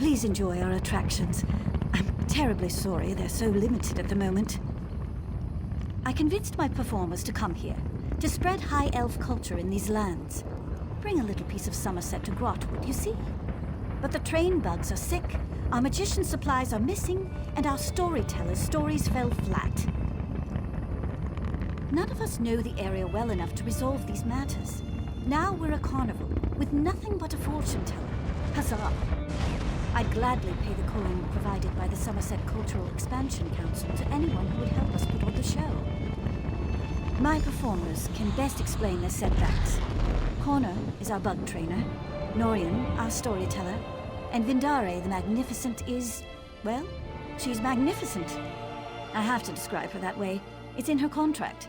Please enjoy our attractions. I'm terribly sorry they're so limited at the moment. I convinced my performers to come here, to spread high elf culture in these lands. Bring a little piece of Somerset to Grotwood, you see? But the train bugs are sick, our magician supplies are missing, and our storytellers' stories fell flat. None of us know the area well enough to resolve these matters. Now we're a carnival, with nothing but a fortune teller. Huzzah! I'd gladly pay the coin provided by the Somerset Cultural Expansion Council to anyone who would help us put on the show. My performers can best explain their setbacks. Connor is our bug trainer, Norian, our storyteller, and Vindare the Magnificent is, well, she's magnificent. I have to describe her that way. It's in her contract.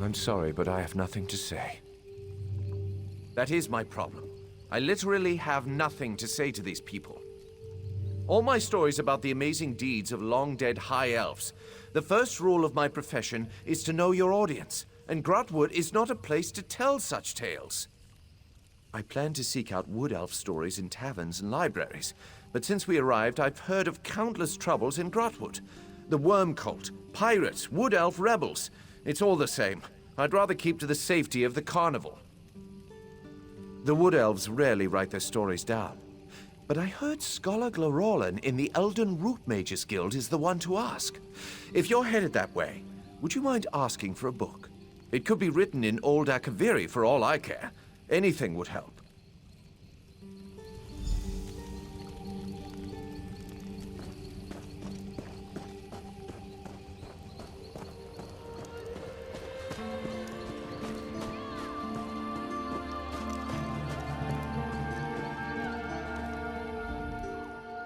I'm sorry, but I have nothing to say. That is my problem. I literally have nothing to say to these people. All my stories about the amazing deeds of long-dead high elves. The first rule of my profession is to know your audience, and Grotwood is not a place to tell such tales. I plan to seek out wood elf stories in taverns and libraries, but since we arrived, I've heard of countless troubles in Grotwood. The worm cult, pirates, wood elf rebels. It's all the same. I'd rather keep to the safety of the carnival. The wood elves rarely write their stories down. But I heard Scholar Glorolan in the Elden Root Mages Guild is the one to ask. If you're headed that way, would you mind asking for a book? It could be written in Old Akaviri for all I care. Anything would help.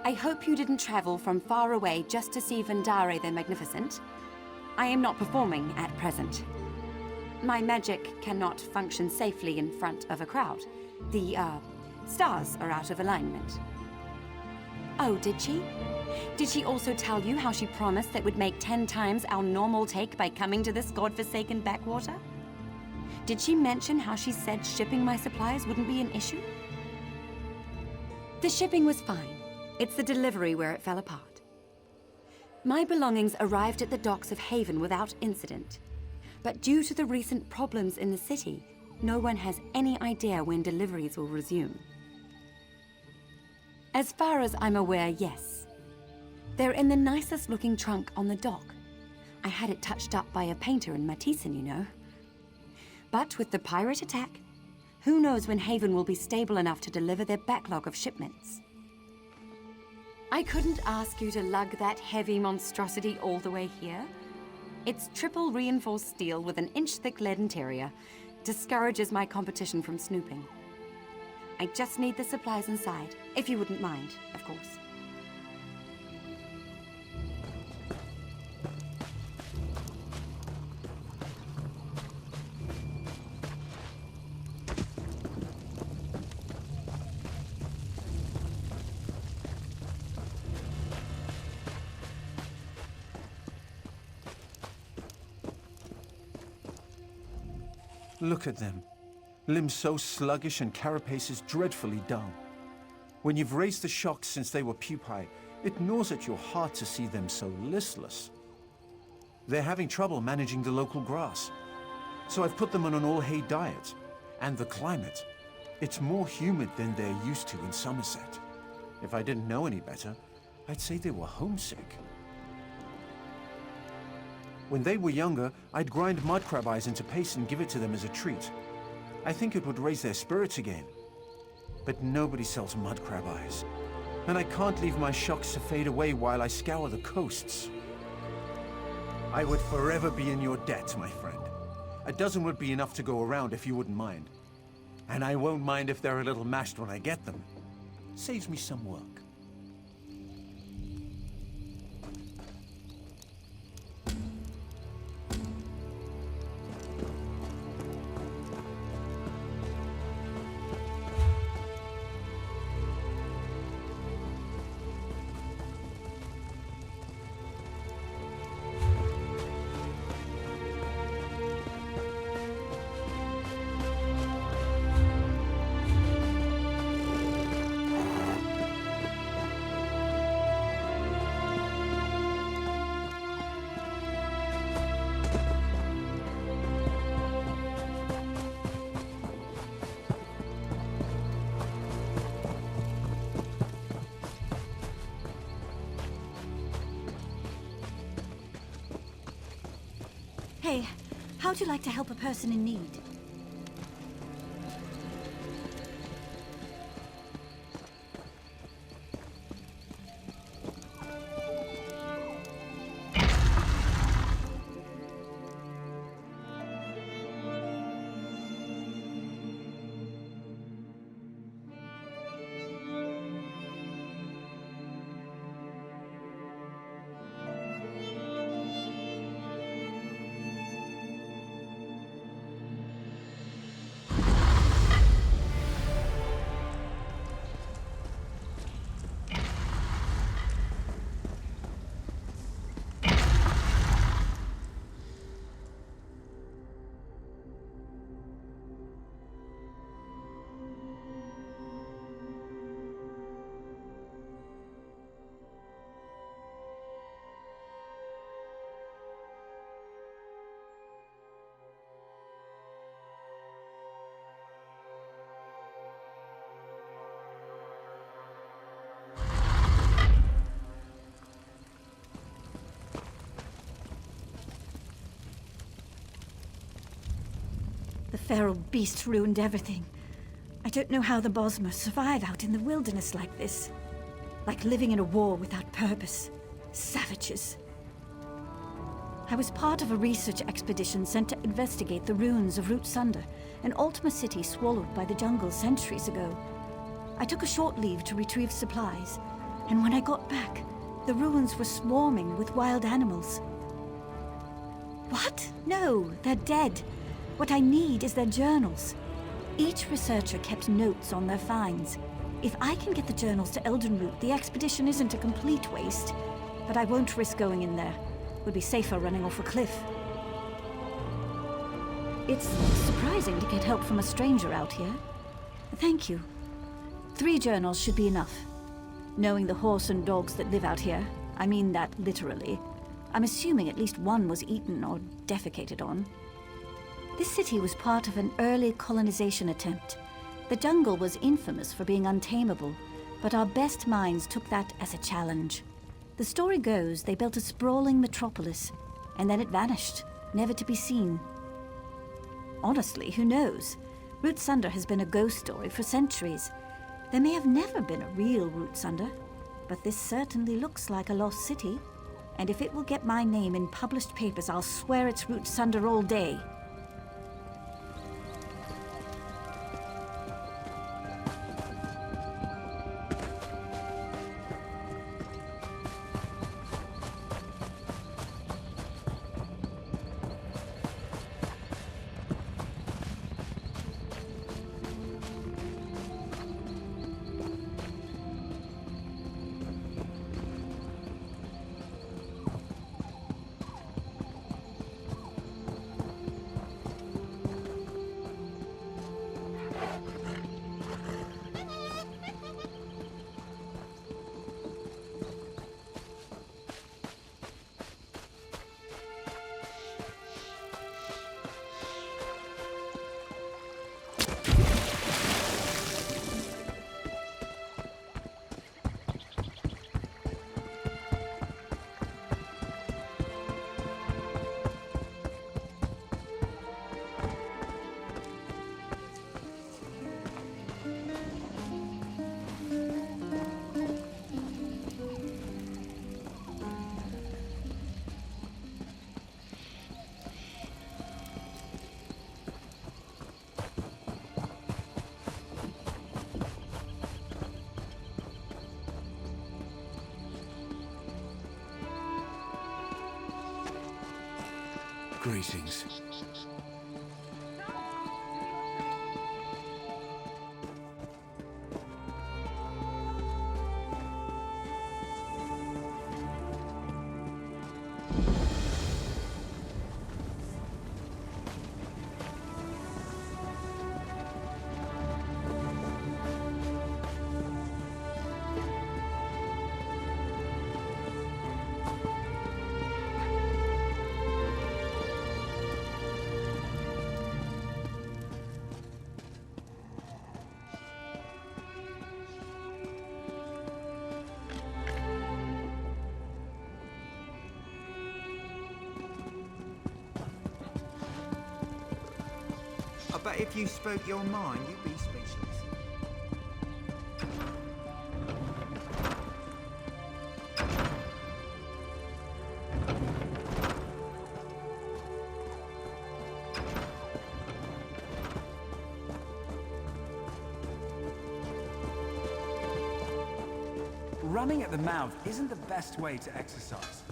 I hope you didn't travel from far away just to see Vindare the Magnificent. I am not performing at present. My magic cannot function safely in front of a crowd. The, stars are out of alignment. Oh, did she? Did she also tell you how she promised that would make 10 times our normal take by coming to this godforsaken backwater? Did she mention how she said shipping my supplies wouldn't be an issue? The shipping was fine. It's the delivery where it fell apart. My belongings arrived at the docks of Haven without incident. But due to the recent problems in the city, no one has any idea when deliveries will resume. As far as I'm aware, yes. They're in the nicest looking trunk on the dock. I had it touched up by a painter in Matisen, you know. But with the pirate attack, who knows when Haven will be stable enough to deliver their backlog of shipments. I couldn't ask you to lug that heavy monstrosity all the way here. Its triple reinforced steel with an inch-thick lead interior discourages my competition from snooping. I just need the supplies inside, if you wouldn't mind, of course. Look at them. Limbs so sluggish and carapaces dreadfully dull. When you've raised the shocks since they were pupae, it gnaws at your heart to see them so listless. They're having trouble managing the local grass. So I've put them on an all-hay diet. And the climate. It's more humid than they're used to in Somerset. If I didn't know any better, I'd say they were homesick. When they were younger, I'd grind mudcrab eyes into paste and give it to them as a treat. I think it would raise their spirits again. But nobody sells mudcrab eyes. And I can't leave my shocks to fade away while I scour the coasts. I would forever be in your debt, my friend. A dozen would be enough to go around if you wouldn't mind. And I won't mind if they're a little mashed when I get them. Saves me some work. Hey, how'd you like to help a person in need? The feral beast ruined everything. I don't know how the Bosmer survive out in the wilderness like this. Like living in a war without purpose. Savages. I was part of a research expedition sent to investigate the ruins of Root Sunder, an Ultima city swallowed by the jungle centuries ago. I took a short leave to retrieve supplies, and when I got back, the ruins were swarming with wild animals. What? No, they're dead. What I need is their journals. Each researcher kept notes on their finds. If I can get the journals to Eldenroot, the expedition isn't a complete waste. But I won't risk going in there. Would be safer running off a cliff. It's surprising to get help from a stranger out here. Thank you. 3 journals should be enough. Knowing the horse and dogs that live out here, I mean that literally, I'm assuming at least one was eaten or defecated on. This city was part of an early colonization attempt. The jungle was infamous for being untamable, but our best minds took that as a challenge. The story goes they built a sprawling metropolis, and then it vanished, never to be seen. Honestly, who knows? Root Sunder has been a ghost story for centuries. There may have never been a real Root Sunder, but this certainly looks like a lost city. And if it will get my name in published papers, I'll swear it's Root Sunder all day. Greetings. I bet if you spoke your mind, you'd be speechless. Running at the mouth isn't the best way to exercise.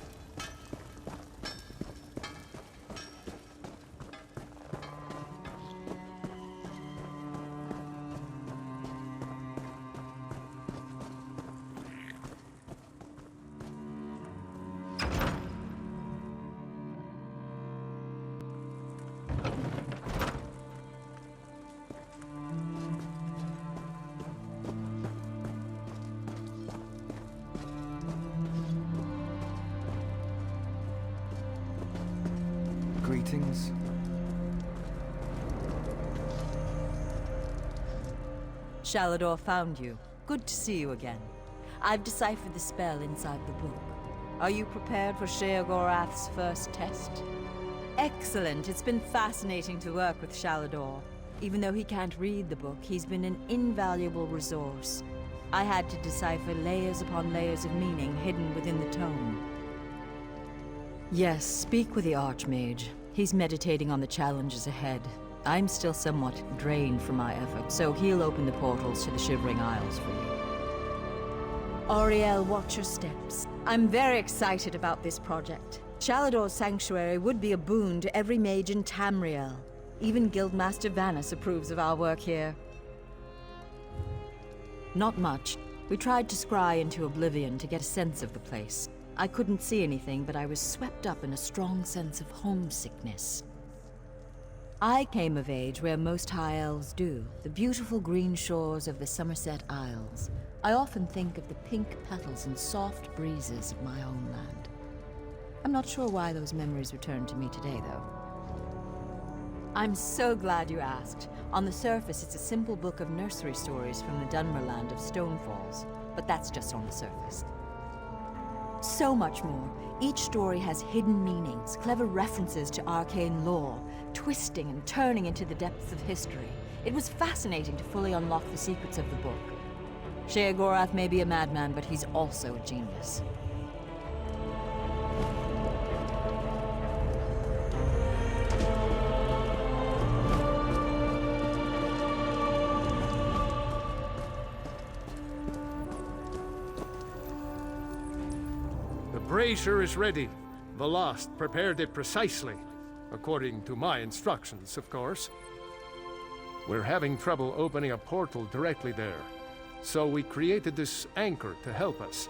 Greetings. Shalador found you. Good to see you again. I've deciphered the spell inside the book. Are you prepared for Sheogorath's first test? Excellent. It's been fascinating to work with Shalador. Even though he can't read the book, he's been an invaluable resource. I had to decipher layers upon layers of meaning hidden within the tome. Yes, speak with the Archmage. He's meditating on the challenges ahead. I'm still somewhat drained from my effort, so he'll open the portals to the Shivering Isles for you. Auriel, watch your steps. I'm very excited about this project. Shalador's sanctuary would be a boon to every mage in Tamriel. Even Guildmaster Vanus approves of our work here. Not much. We tried to scry into oblivion to get a sense of the place. I couldn't see anything, but I was swept up in a strong sense of homesickness. I came of age where most High Elves do, the beautiful green shores of the Somerset Isles. I often think of the pink petals and soft breezes of my homeland. I'm not sure why those memories return to me today, though. I'm so glad you asked. On the surface, it's a simple book of nursery stories from the Dunmerland of Stonefalls, but that's just on the surface. So much more. Each story has hidden meanings, clever references to arcane lore, twisting and turning into the depths of history. It was fascinating to fully unlock the secrets of the book. Sheogorath may be a madman, but he's also a genius. The brazier is ready. The Lost prepared it precisely. According to my instructions, of course. We're having trouble opening a portal directly there. So we created this anchor to help us.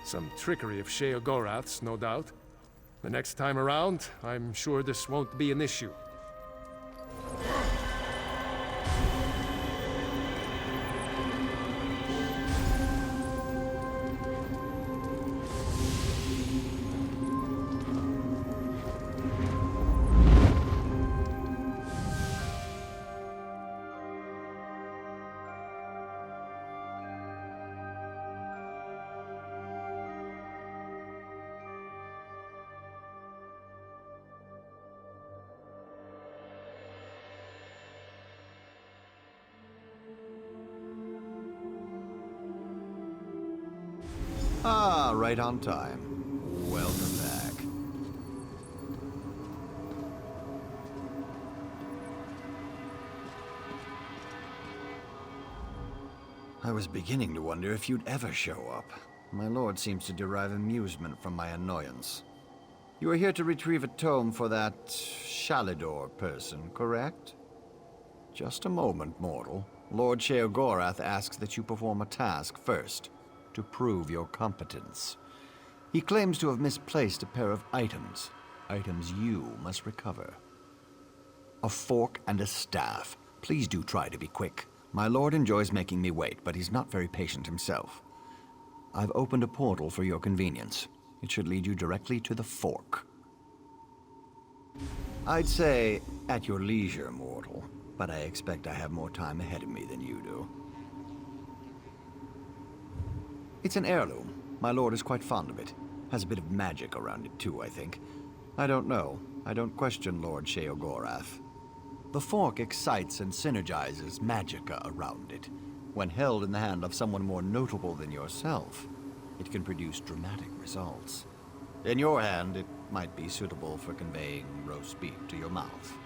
Some trickery of Sheogorath's, no doubt. The next time around, I'm sure this won't be an issue. Ah, right on time. Welcome back. I was beginning to wonder if you'd ever show up. My lord seems to derive amusement from my annoyance. You are here to retrieve a tome for that Shalador person, correct? Just a moment, mortal. Lord Sheogorath asks that you perform a task first, to prove your competence. He claims to have misplaced a pair of items. Items you must recover. A fork and a staff. Please do try to be quick. My lord enjoys making me wait, but he's not very patient himself. I've opened a portal for your convenience. It should lead you directly to the fork. I'd say at your leisure, mortal, but I expect I have more time ahead of me than you do. It's an heirloom. My lord is quite fond of it. Has a bit of magic around it too, I think. I don't know. I don't question Lord Sheogorath. The fork excites and synergizes magicka around it. When held in the hand of someone more notable than yourself, it can produce dramatic results. In your hand, it might be suitable for conveying roast beef to your mouth.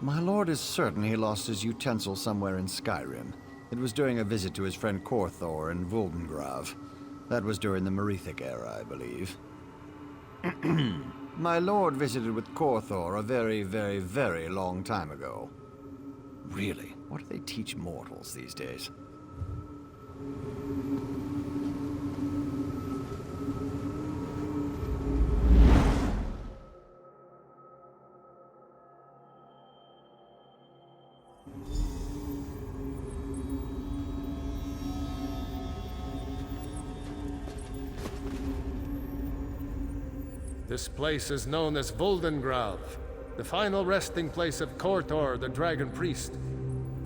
My lord is certain he lost his utensil somewhere in Skyrim. It was during a visit to his friend Korthor in Voldengrav. That was during the Merethic era, I believe. My lord visited with Korthor a very, very, very long time ago. Really, what do they teach mortals these days? This place is known as Voldengrav, the final resting place of Korthor, the Dragon Priest.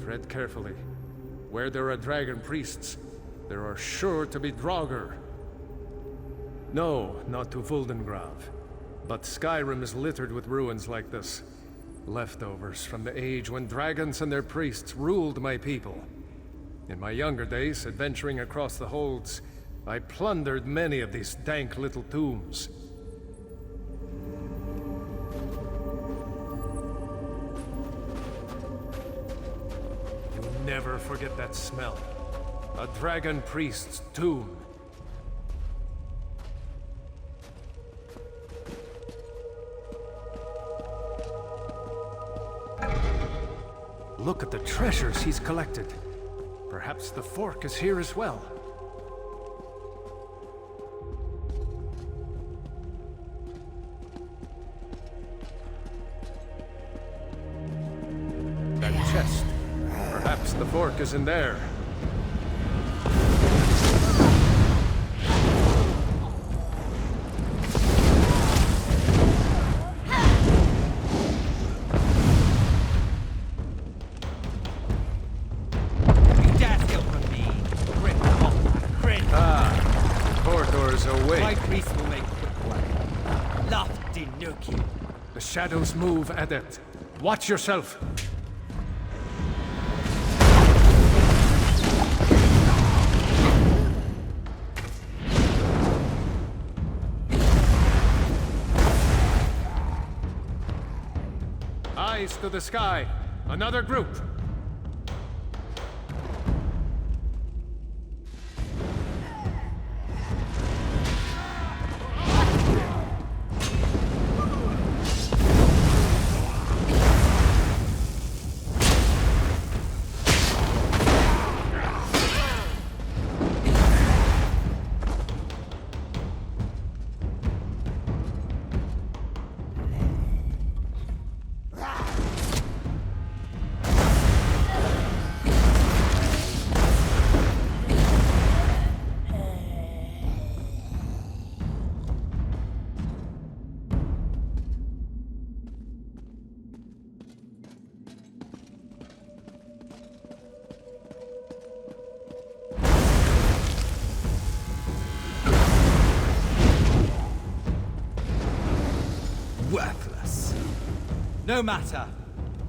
Tread carefully. Where there are Dragon Priests, there are sure to be Draugr. No, not to Voldengrav. But Skyrim is littered with ruins like this. Leftovers from the age when dragons and their priests ruled my people. In my younger days, adventuring across the holds, I plundered many of these dank little tombs. Never forget that smell. A dragon priest's tomb. Look at the treasures he's collected. Perhaps the fork is here as well. That chest. Perhaps the fork is in there. You dare steal from me. Grit, grit. Korthor's awake. My priest will make quick work. Lofty Nuki. The shadows move, Adept. Watch yourself. Eyes to the sky. Another group. Worthless. No matter.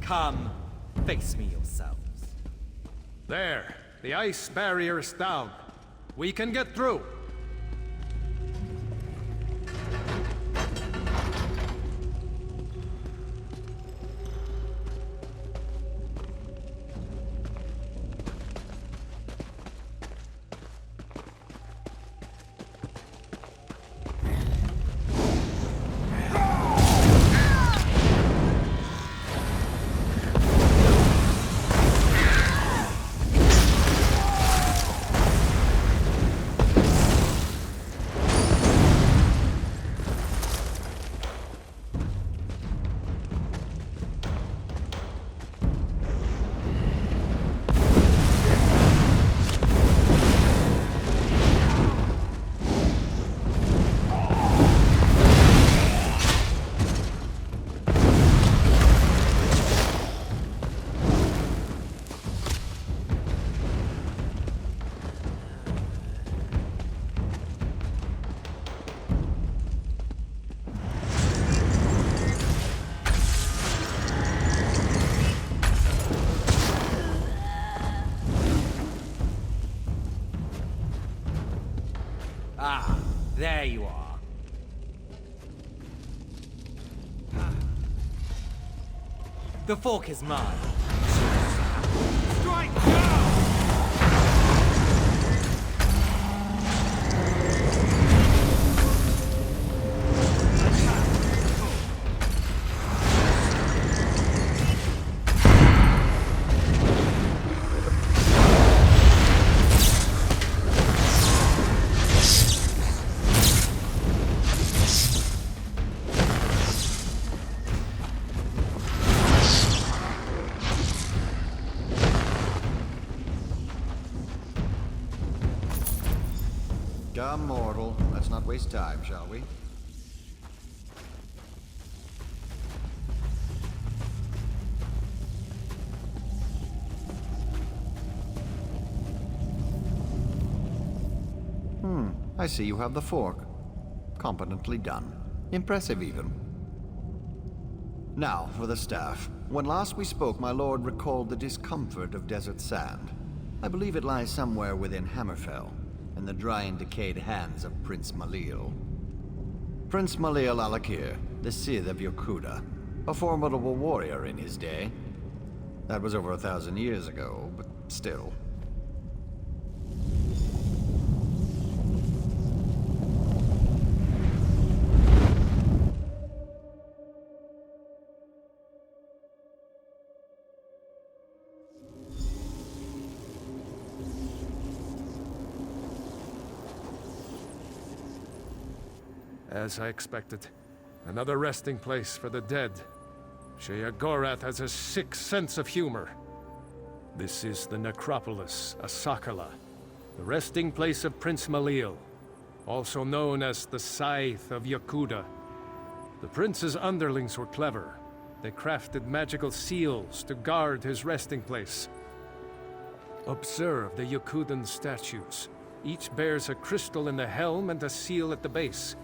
Come, face me yourselves. There. The ice barrier is down. We can get through. The fork is mine. Strike now! Come, mortal. Let's not waste time, shall we? I see you have the fork. Competently done. Impressive, even. Now, for the staff. When last we spoke, my lord recalled the discomfort of desert sand. I believe it lies somewhere within Hammerfell, in the dry and decayed hands of Prince Malil. Prince Malil Alakir, the Sith of Yokuda, a formidable warrior in his day. That was over 1,000 years ago, but still. As I expected. Another resting place for the dead. Sheogorath has a sick sense of humor. This is the necropolis, Asakala, the resting place of Prince Malil, also known as the Scythe of Yokuda. The prince's underlings were clever. They crafted magical seals to guard his resting place. Observe the Yokudan statues. Each bears a crystal in the helm and a seal at the base.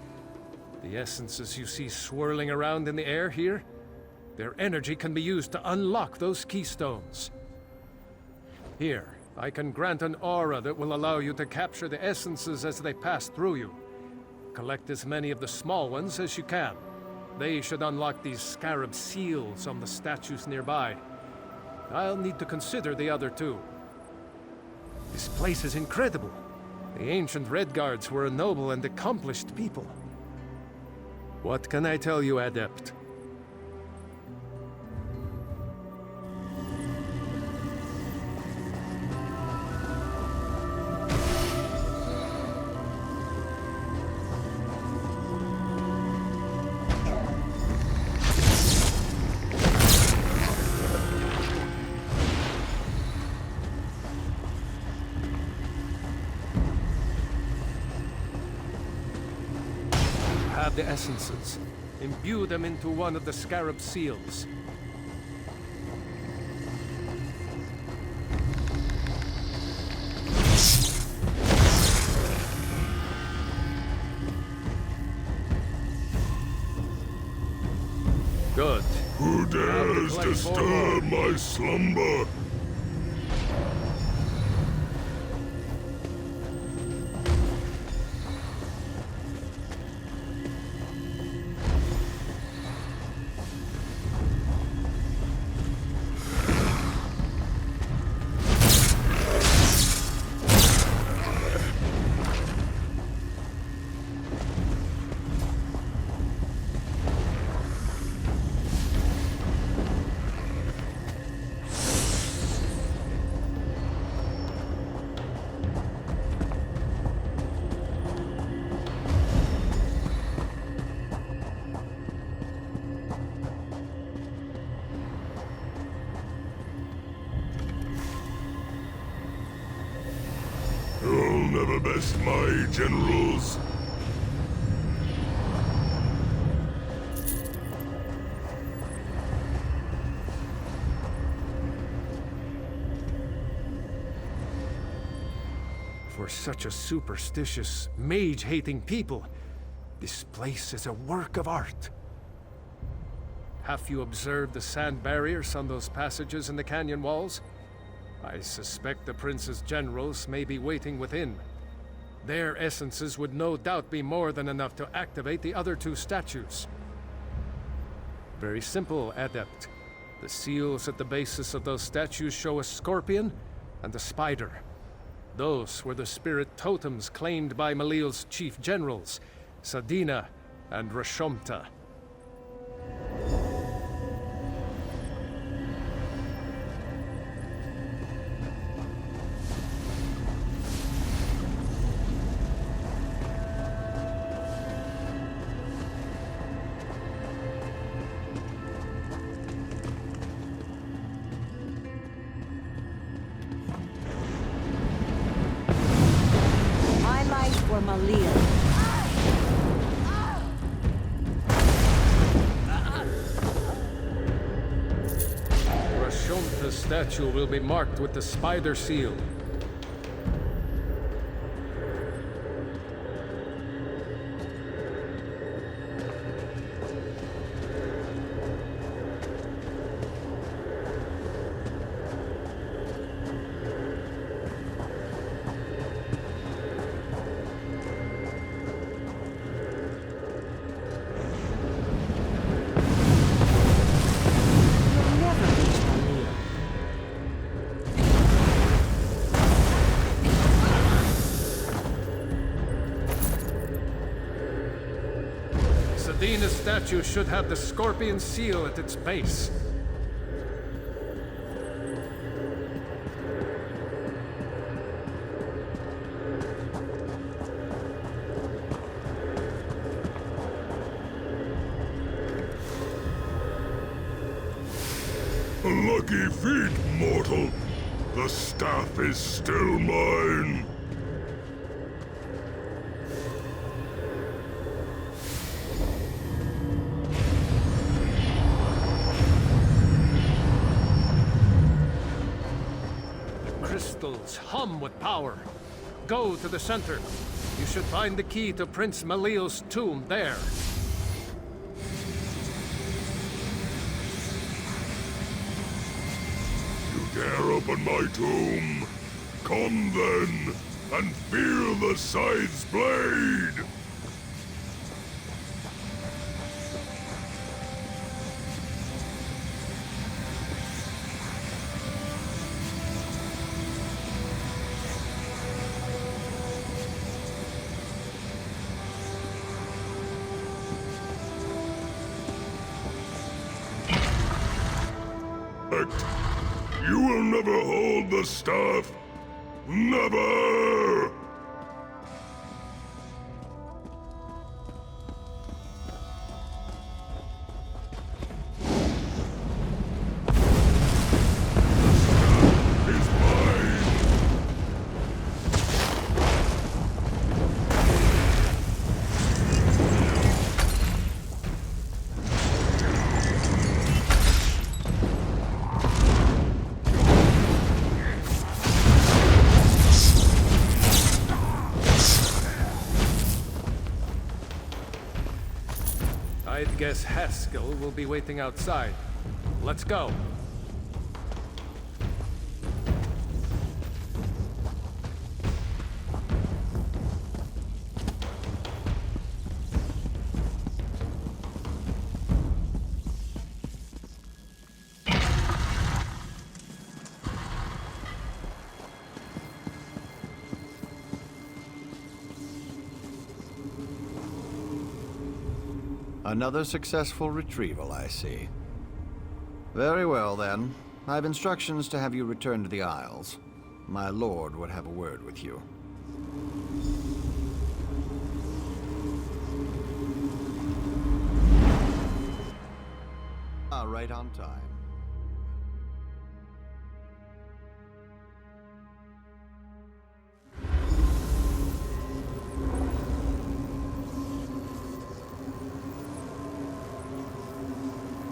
The essences you see swirling around in the air here, their energy can be used to unlock those keystones. Here, I can grant an aura that will allow you to capture the essences as they pass through you. Collect as many of the small ones as you can. They should unlock these scarab seals on the statues nearby. I'll need to consider the other two. This place is incredible. The ancient Red Guards were a noble and accomplished people. What can I tell you, Adept? Have the essences. Imbue them into one of the scarab seals. Good. Who dares collect disturb my slumber? You'll never best my generals. For such a superstitious, mage-hating people, this place is a work of art. Have you observed the sand barriers on those passages in the canyon walls? I suspect the prince's generals may be waiting within. Their essences would no doubt be more than enough to activate the other two statues. Very simple, Adept. The seals at the bases of those statues show a scorpion and a spider. Those were the spirit totems claimed by Malil's chief generals, Sadina and Rashomta. For Malil. Rashomta's statue will be marked with the spider seal. Sadina's statue should have the scorpion seal at its base. Lucky feet, mortal. The staff is still mine. Crystals hum with power. Go to the center. You should find the key to Prince Malil's tomb there. You dare open my tomb? Come then, and feel the scythe's blade! You will never hold the staff. Never! I'd guess Haskell will be waiting outside. Let's go. Another successful retrieval, I see. Very well, then. I have instructions to have you return to the Isles. My lord would have a word with you. Right on time.